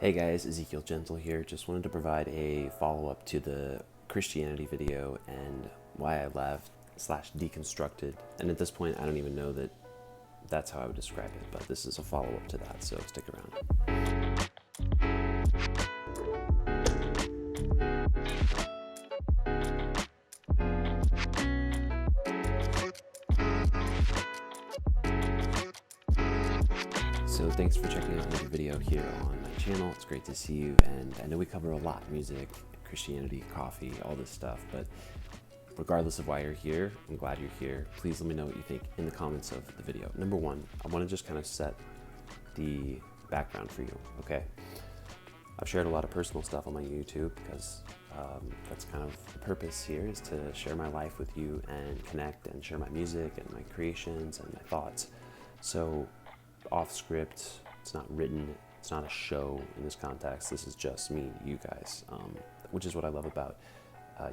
Hey guys, Ezekiel Gentle here. Just wanted to provide a follow-up to the Christianity video and why I left slash deconstructed. And at this point, I don't even know that that's how I would describe it, but this is a follow-up to that, so stick around. So thanks for checking out another video here on my channel. It's great to see you, and I know we cover a lot: music, Christianity, coffee, all this stuff, but regardless of why you're here, I'm glad you're here. Please let me know what you think in the comments of the video. Number one, I want to just kind of set the background for you, okay? I've shared a lot of personal stuff on my YouTube because that's kind of the purpose here, is to share my life with you and connect and share my music and my creations and my thoughts. So off script, it's not written, it's not a show in this context. This is just me, you guys, which is what I love about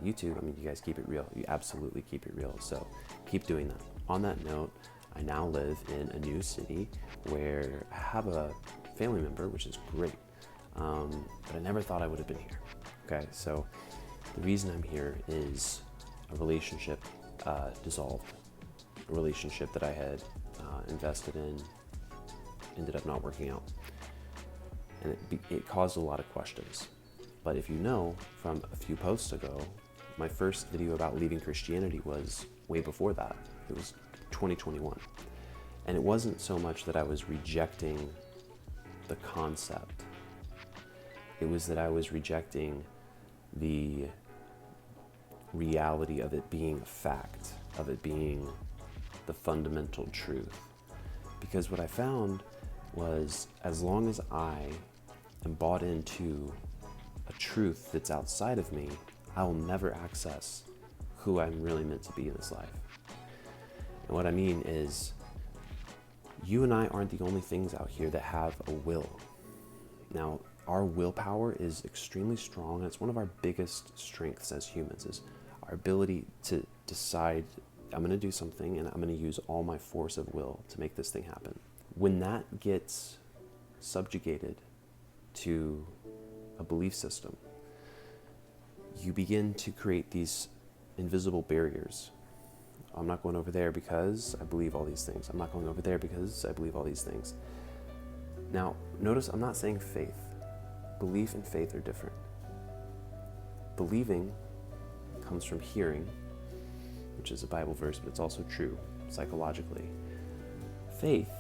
YouTube. I mean, you guys keep it real. You absolutely keep it real. So keep doing that. On that note, I now live in a new city where I have a family member, which is great. But I never thought I would have been here. Okay, so the reason I'm here is a relationship dissolved. A relationship that I had invested in ended up not working out. And it caused a lot of questions. But if you know, from a few posts ago, my first video about leaving Christianity was way before that. It was 2021. And it wasn't so much that I was rejecting the concept. It was that I was rejecting the reality of it being a fact, of it being the fundamental truth. Because what I found was, as long as I am bought into a truth that's outside of me, I will never access who I'm really meant to be in this life. And what I mean is, you and I aren't the only things out here that have a will. Now, our willpower is extremely strong, and it's one of our biggest strengths as humans, is our ability to decide, I'm going to do something and I'm going to use all my force of will to make this thing happen. When that gets subjugated to a belief system, you begin to create these invisible barriers. I'm not going over there because I believe all these things. I'm not going over there because I believe all these things. Now, notice I'm not saying faith. Belief and faith are different. Believing comes from hearing, which is a Bible verse, but it's also true psychologically. Faith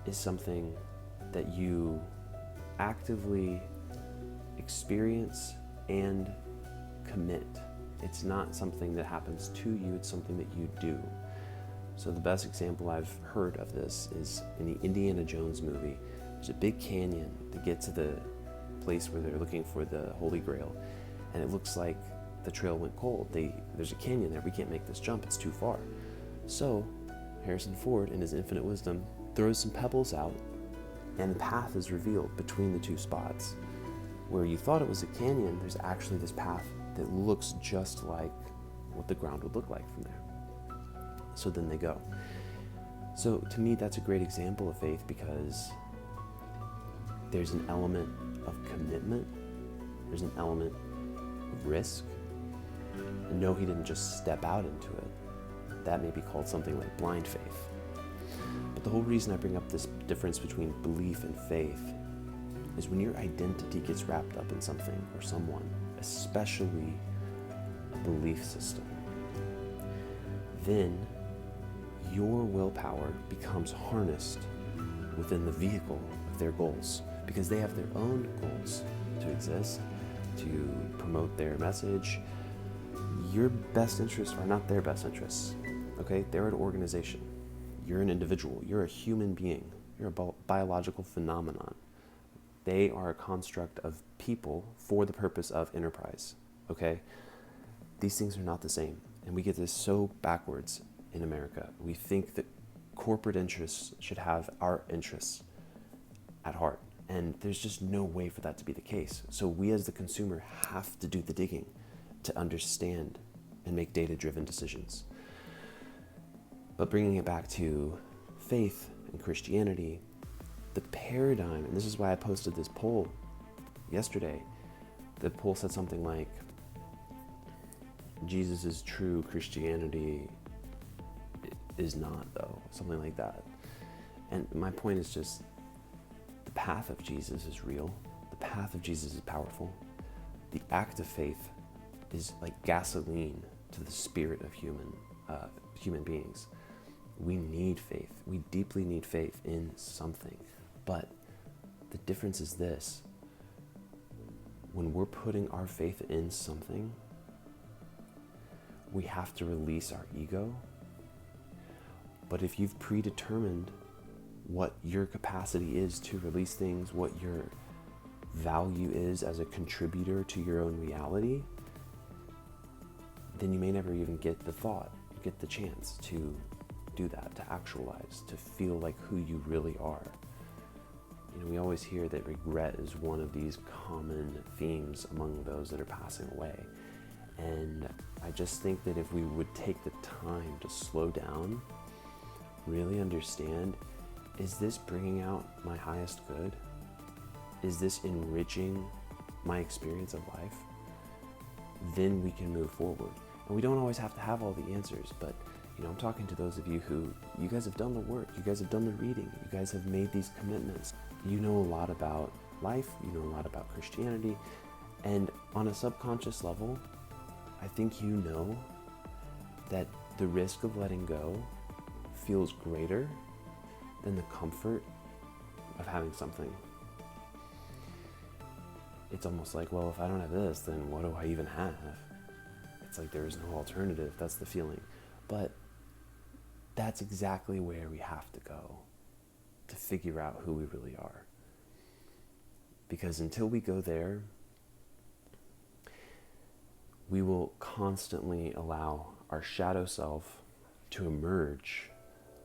is something that you actively experience and commit. It's not something that happens to you, it's something that you do. So the best example I've heard of this is in the Indiana Jones movie. There's a big canyon to get to the place where they're looking for the Holy Grail, and it looks like the trail went cold. There's a canyon there, we can't make this jump, it's too far. So Harrison Ford, in his infinite wisdom, throws some pebbles out, and the path is revealed between the two spots. Where you thought it was a canyon, there's actually this path that looks just like what the ground would look like from there. So then they go. So to me, that's a great example of faith, because there's an element of commitment, there's an element of risk. And no, he didn't just step out into it. That may be called something like blind faith. But the whole reason I bring up this difference between belief and faith is when your identity gets wrapped up in something or someone, especially a belief system, then your willpower becomes harnessed within the vehicle of their goals, because they have their own goals to exist, to promote their message. Your best interests are not their best interests, okay? They're an organization. You're an individual. You're a human being. You're a biological phenomenon. They are a construct of people for the purpose of enterprise, okay? These things are not the same, and we get this so backwards in America. We think that corporate interests should have our interests at heart, and there's just no way for that to be the case. So we as the consumer have to do the digging to understand and make data-driven decisions. But bringing it back to faith and Christianity, the paradigm, and this is why I posted this poll yesterday, the poll said something like, Jesus is true, Christianity is not, though. Something like that. And my point is just, the path of Jesus is real. The path of Jesus is powerful. The act of faith is like gasoline to the spirit of human beings. We need faith. We deeply need faith in something. But the difference is this. When we're putting our faith in something, we have to release our ego. But if you've predetermined what your capacity is to release things, what your value is as a contributor to your own reality, then you may never even get the chance to do that, to actualize, to feel like who you really are. We always hear that regret is one of these common themes among those that are passing away. And I just think that if we would take the time to slow down, really understand, is this bringing out my highest good? Is this enriching my experience of life? Then we can move forward. And we don't always have to have all the answers, but I'm talking to those of you who, you guys have done the work, you guys have done the reading, you guys have made these commitments. You know a lot about life, you know a lot about Christianity, and on a subconscious level, I think you know that the risk of letting go feels greater than the comfort of having something. It's almost like, well, if I don't have this, then what do I even have? It's like there is no alternative. That's the feeling. But that's exactly where we have to go to figure out who we really are. Because until we go there, we will constantly allow our shadow self to emerge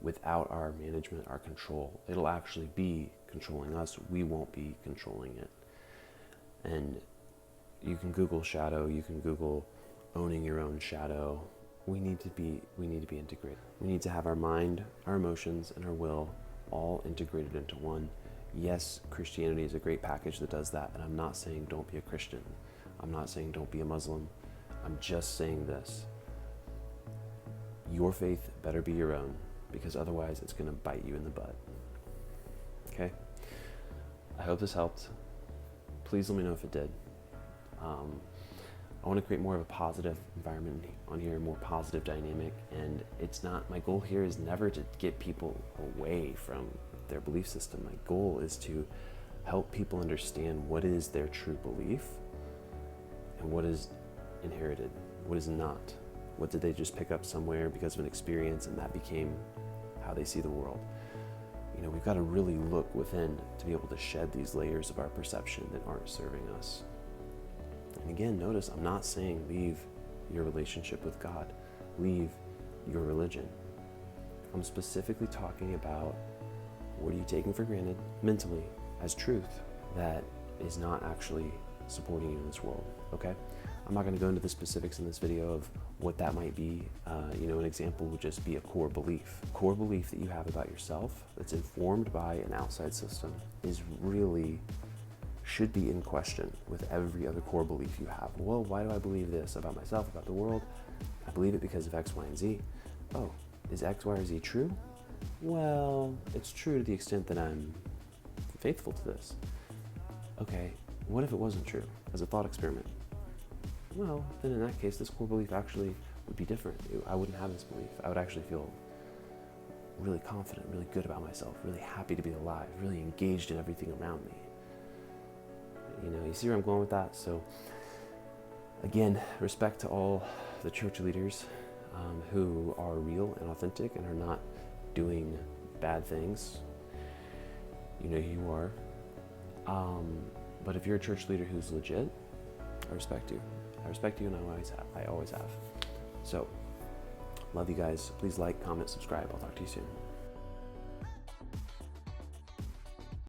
without our management, our control. It'll actually be controlling us. We won't be controlling it. And you can Google shadow, you can Google owning your own shadow. We need to be integrated. We need to have our mind, our emotions, and our will all integrated into one. Yes, Christianity is a great package that does that, and I'm not saying don't be a Christian. I'm not saying don't be a Muslim. I'm just saying this. Your faith better be your own, because otherwise it's going to bite you in the butt. Okay? I hope this helped. Please let me know if it did. I want to create more of a positive environment on here, a more positive dynamic, and my goal here is never to get people away from their belief system. My goal is to help people understand what is their true belief and what is inherited, what is not. What did they just pick up somewhere because of an experience and that became how they see the world? We've got to really look within to be able to shed these layers of our perception that aren't serving us. And again, notice I'm not saying leave your relationship with God, leave your religion. I'm specifically talking about what are you taking for granted mentally as truth that is not actually supporting you in this world, okay? I'm not going to go into the specifics in this video of what that might be. An example would just be a core belief. A core belief that you have about yourself that's informed by an outside system should be in question with every other core belief you have. Well, why do I believe this about myself, about the world? I believe it because of X, Y, and Z. Oh, is X, Y, or Z true? Well, it's true to the extent that I'm faithful to this. Okay, what if it wasn't true as a thought experiment? Well, then in that case, this core belief actually would be different. I wouldn't have this belief. I would actually feel really confident, really good about myself, really happy to be alive, really engaged in everything around me. You see where I'm going with that? So again, respect to all the church leaders who are real and authentic and are not doing bad things. You know who you are. But if you're a church leader who's legit, I respect you. I respect you, and I always have. So, love you guys. Please like, comment, subscribe. I'll talk to you soon.